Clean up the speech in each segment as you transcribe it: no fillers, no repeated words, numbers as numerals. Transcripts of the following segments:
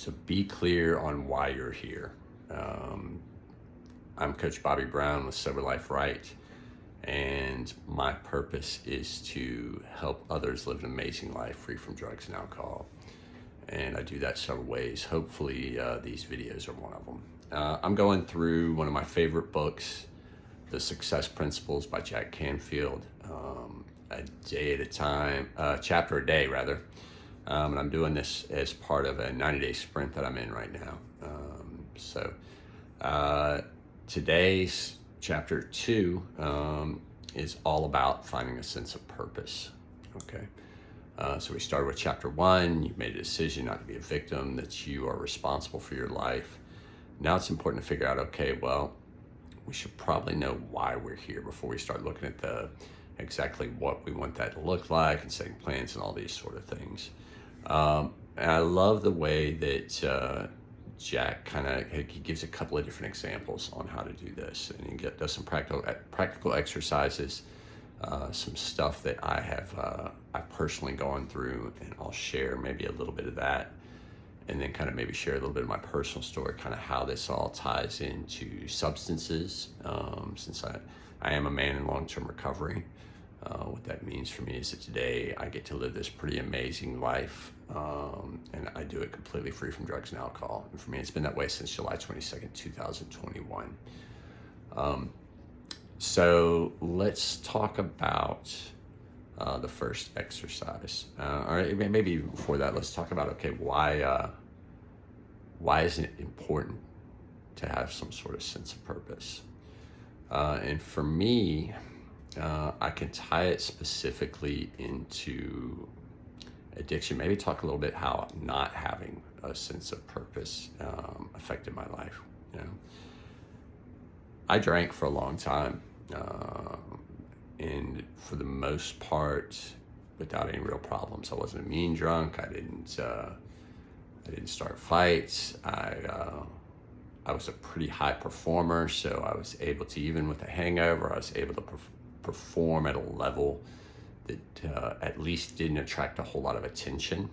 So be clear on why you're here. Um, I'm Coach Bobby Brown with Sober Life Right, and my purpose is to help others live an amazing life free from drugs and alcohol. And I do that several ways. Hopefully, these videos are one of them. I'm going through one of my favorite books, The Success Principles by Jack Canfield, a day at a time, chapter a day rather. And I'm doing this as part of a 90-day sprint that I'm in right now. Today's chapter 2 is all about finding a sense of purpose. Okay. So we started with chapter 1. You've made a decision not to be a victim, that you are responsible for your life. Now it's important to figure out, okay, well, we should probably know why we're here before we start looking at exactly what we want that to look like and setting plans and all these sort of things. And I love the way that Jack he gives a couple of different examples on how to do this, and he does some practical exercises, some stuff that I've personally gone through, and I'll share maybe a little bit of that, and then kind of maybe share a little bit of my personal story, kind of how this all ties into substances, since I am a man in long-term recovery. What that means for me is that today I get to live this pretty amazing life, and I do it completely free from drugs and alcohol. And for me, it's been that way since July 22nd, 2021. So let's talk about the first exercise. Or maybe before that, let's talk about, okay, why is it important to have some sort of sense of purpose? And for me, I can tie it specifically into addiction. Maybe talk a little bit how not having a sense of purpose affected my life. You know, I drank for a long time, and for the most part, without any real problems. I wasn't a mean drunk. I didn't start fights. I was a pretty high performer, so I was able to, even with a hangover, I was able to perform at a level that at least didn't attract a whole lot of attention.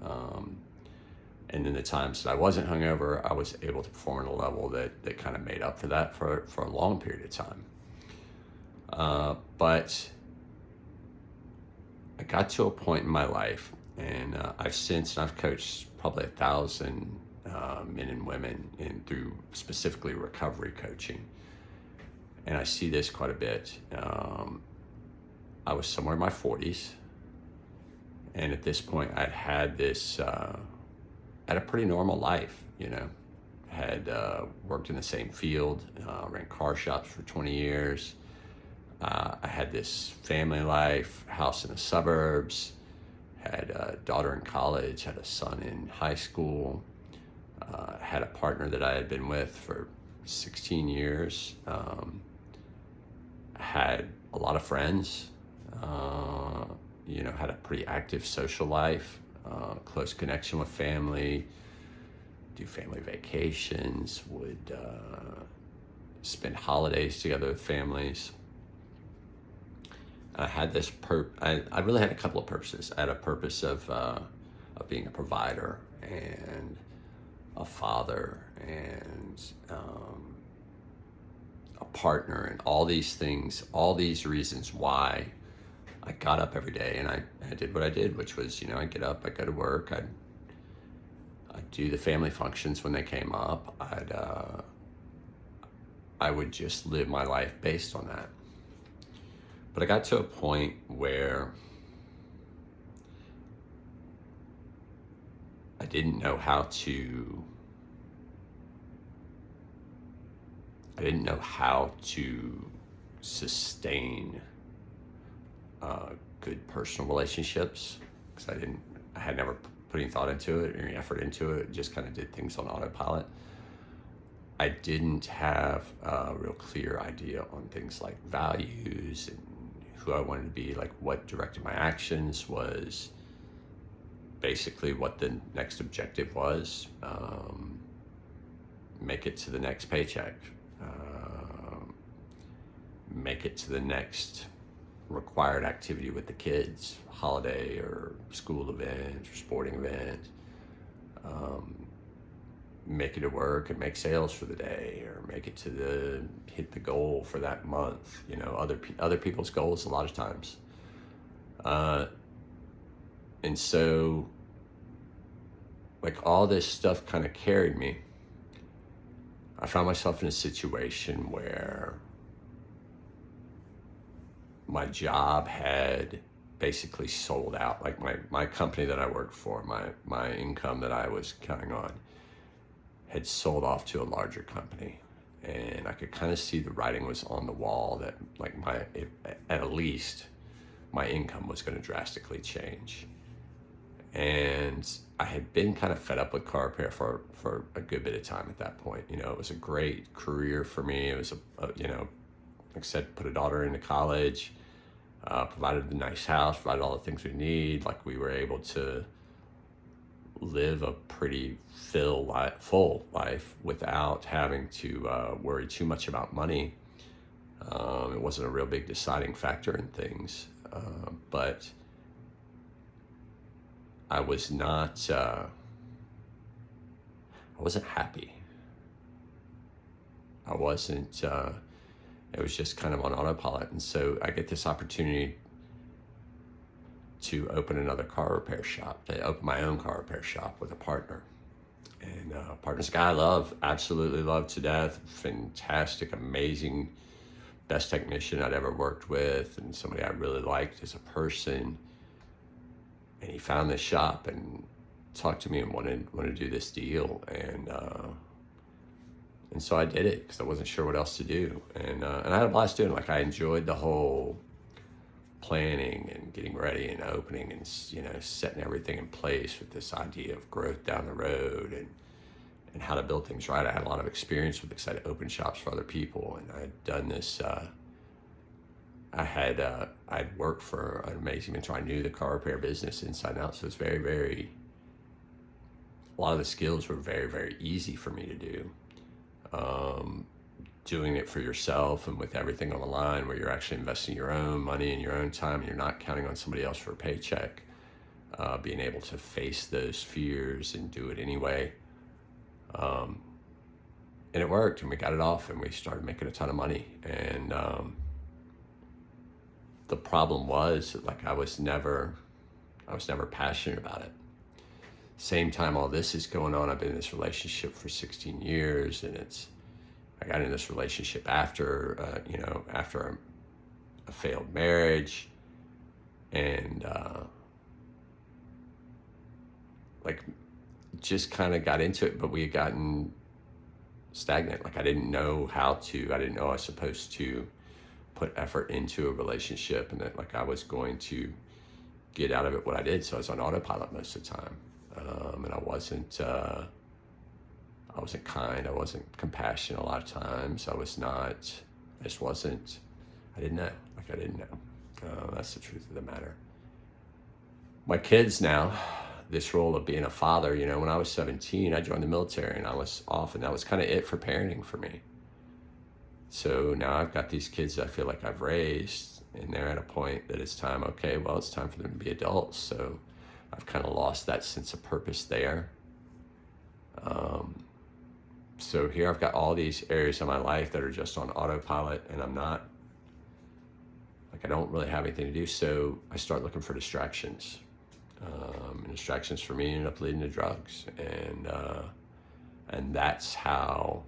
And then the times that I wasn't hungover, I was able to perform at a level that kind of made up for that for a long period of time. But I got to a point in my life, and I've coached probably 1,000 men and women through specifically recovery coaching. And I see this quite a bit. I was somewhere in my 40s, and at this point I'd had a pretty normal life, you know. Had worked in the same field, ran car shops for 20 years. I had this family life, house in the suburbs, had a daughter in college, had a son in high school, had a partner that I had been with for 16 years, had a lot of friends, had a pretty active social life, close connection with family, do family vacations, would spend holidays together with families. I had this I really had a couple of purposes. I had a purpose of being a provider and a father and a partner, and all these things, all these reasons why I got up every day and I did what I did, which was, I'd get up, I'd go to work, I'd do the family functions when they came up. I would just live my life based on that. But I got to a point where I didn't know how to sustain good personal relationships, because I had never put any thought into it or any effort into it, just kind of did things on autopilot. I didn't have a real clear idea on things like values and who I wanted to be, like what directed my actions was basically what the next objective was. Make it to the next paycheck, make it to the next required activity with the kids, holiday or school event or sporting event. make it to work and make sales for the day, or make it to hit the goal for that month. Other people's goals a lot of times. And so, like, all this stuff kind of carried me. I found myself in a situation where my job had basically sold out. Like my company that I worked for, my income that I was counting on had sold off to a larger company. And I could kind of see the writing was on the wall that, like, at least my income was going to drastically change. And I had been kind of fed up with car repair for a good bit of time at that point. It was a great career for me. It was like I said, put a daughter into college, provided a nice house, provided all the things we need. Like, we were able to live a pretty full life without having to worry too much about money. It wasn't a real big deciding factor in things, but I was not, I wasn't happy. I wasn't, it was just kind of on autopilot. And so I get this opportunity to open another car repair shop, to open my own car repair shop with a partner. And partner's a guy I love, absolutely love to death. Fantastic, amazing, best technician I'd ever worked with, and somebody I really liked as a person. And he found this shop and talked to me and wanted to do this deal. And so I did it because I wasn't sure what else to do. And I had a blast doing it. Like, I enjoyed the whole planning and getting ready and opening and, setting everything in place with this idea of growth down the road and how to build things right. I had a lot of experience with this. I had opened shops for other people, and I had done this. I'd worked for an amazing mentor. I knew the car repair business inside and out. So it's very, very, a lot of the skills were very, very easy for me to do. Doing it for yourself and with everything on the line, where you're actually investing your own money and your own time, and you're not counting on somebody else for a paycheck, being able to face those fears and do it anyway. And it worked, and we got it off, and we started making a ton of money. And the problem was, like, I was never passionate about it. Same time all this is going on, I've been in this relationship for 16 years, and I got in this relationship after a failed marriage, and just kind of got into it, but we had gotten stagnant. Like, I didn't know I was supposed to put effort into a relationship, and that, like, I was going to get out of it what I did. So I was on autopilot most of the time. And I wasn't kind, I wasn't compassionate a lot of times. I didn't know. Like, I didn't know. That's the truth of the matter. My kids now, this role of being a father, when I was 17, I joined the military, and I was off, and that was kind of it for parenting for me. So now I've got these kids that I feel like I've raised, and they're at a point that it's time, okay, well, it's time for them to be adults. So I've kind of lost that sense of purpose there. So here I've got all these areas of my life that are just on autopilot, and I don't really have anything to do. So I start looking for distractions. And distractions for me ended up leading to drugs. And that's how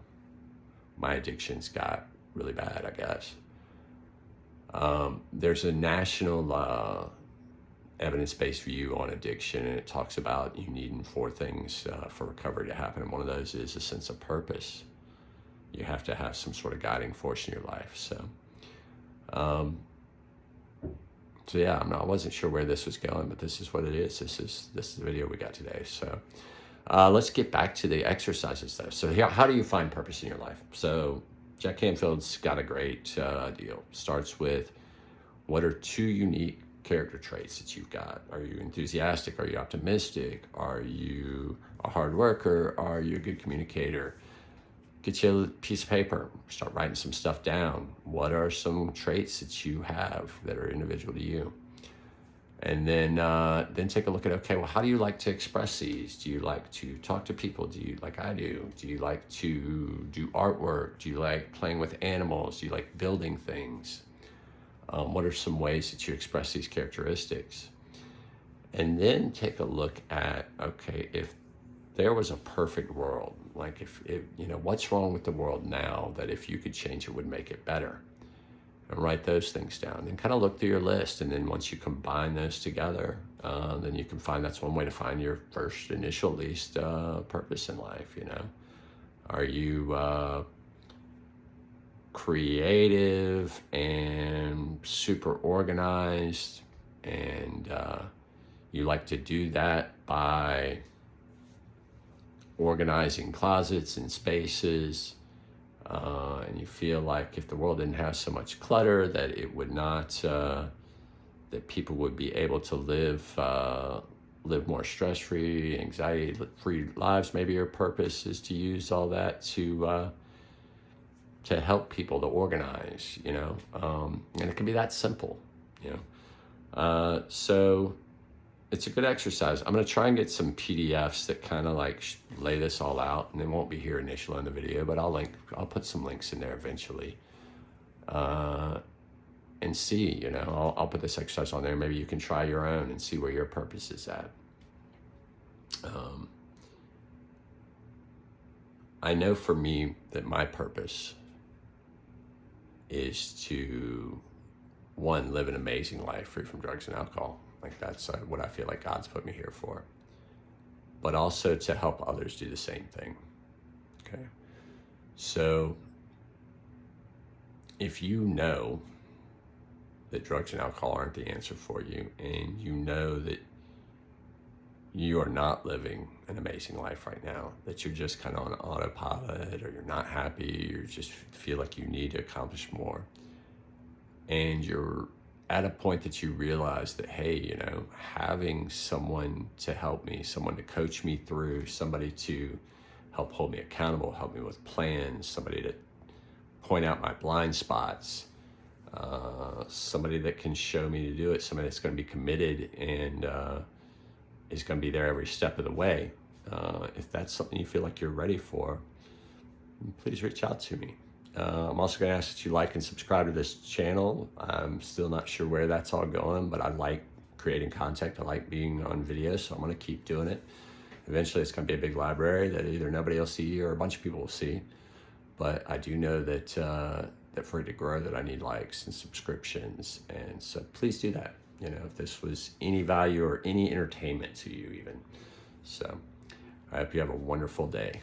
my addictions got really bad, I guess. There's a national evidence-based view on addiction, and it talks about you needing 4 things for recovery to happen, and one of those is a sense of purpose. You have to have some sort of guiding force in your life. So yeah, I wasn't sure where this was going, but this is what it is. This is the video we got today. So let's get back to the exercises though. So how do you find purpose in your life? So Jack Canfield's got a great deal. Starts with, what are 2 unique character traits that you've got? Are you enthusiastic? Are you optimistic? Are you a hard worker? Are you a good communicator? Get you a piece of paper, start writing some stuff down. What are some traits that you have that are individual to you? And then take a look at, okay, well, how do you like to express these? Do you like to talk to people? Do you, like I do? Do you like to do artwork? Do you like playing with animals? Do you like building things? What are some ways that you express these characteristics? And then take a look at, okay, if there was a perfect world, like if what's wrong with the world now that if you could change it would make it better? And write those things down and kind of look through your list. And then once you combine those together, then you can find, that's one way to find your first initial, at least, purpose in life. Are you creative and super organized, and you like to do that by organizing closets and spaces, and you feel like if the world didn't have so much clutter, that it would not, that people would be able to live more stress-free, anxiety-free lives. Maybe your purpose is to use all that to help people to organize, and it can be that simple, so it's a good exercise. I'm going to try and get some PDFs that kind of like lay this all out, and they won't be here initially in the video, but I'll put some links in there eventually, and see, I'll put this exercise on there. Maybe you can try your own and see where your purpose is at. I know for me that my purpose is to, one, live an amazing life free from drugs and alcohol. Like that's what I feel like God's put me here for. But also to help others do the same thing. Okay. So if you know that drugs and alcohol aren't the answer for you, and you know that you are not living an amazing life right now, that you're just kind of on autopilot, or you're not happy, or just feel like you need to accomplish more, and you're at a point that you realize that, hey, having someone to help me, someone to coach me through, somebody to help hold me accountable, help me with plans, somebody to point out my blind spots, somebody that can show me to do it, somebody that's going to be committed and is going to be there every step of the way. If that's something you feel like you're ready for, please reach out to me. I'm also going to ask that you like and subscribe to this channel. I'm still not sure where that's all going, but I like creating content. I like being on video, so I'm going to keep doing it. Eventually, it's going to be a big library that either nobody will see or a bunch of people will see. But I do know that that for it to grow, that I need likes and subscriptions. And so please do that, if this was any value or any entertainment to you even. So I hope you have a wonderful day.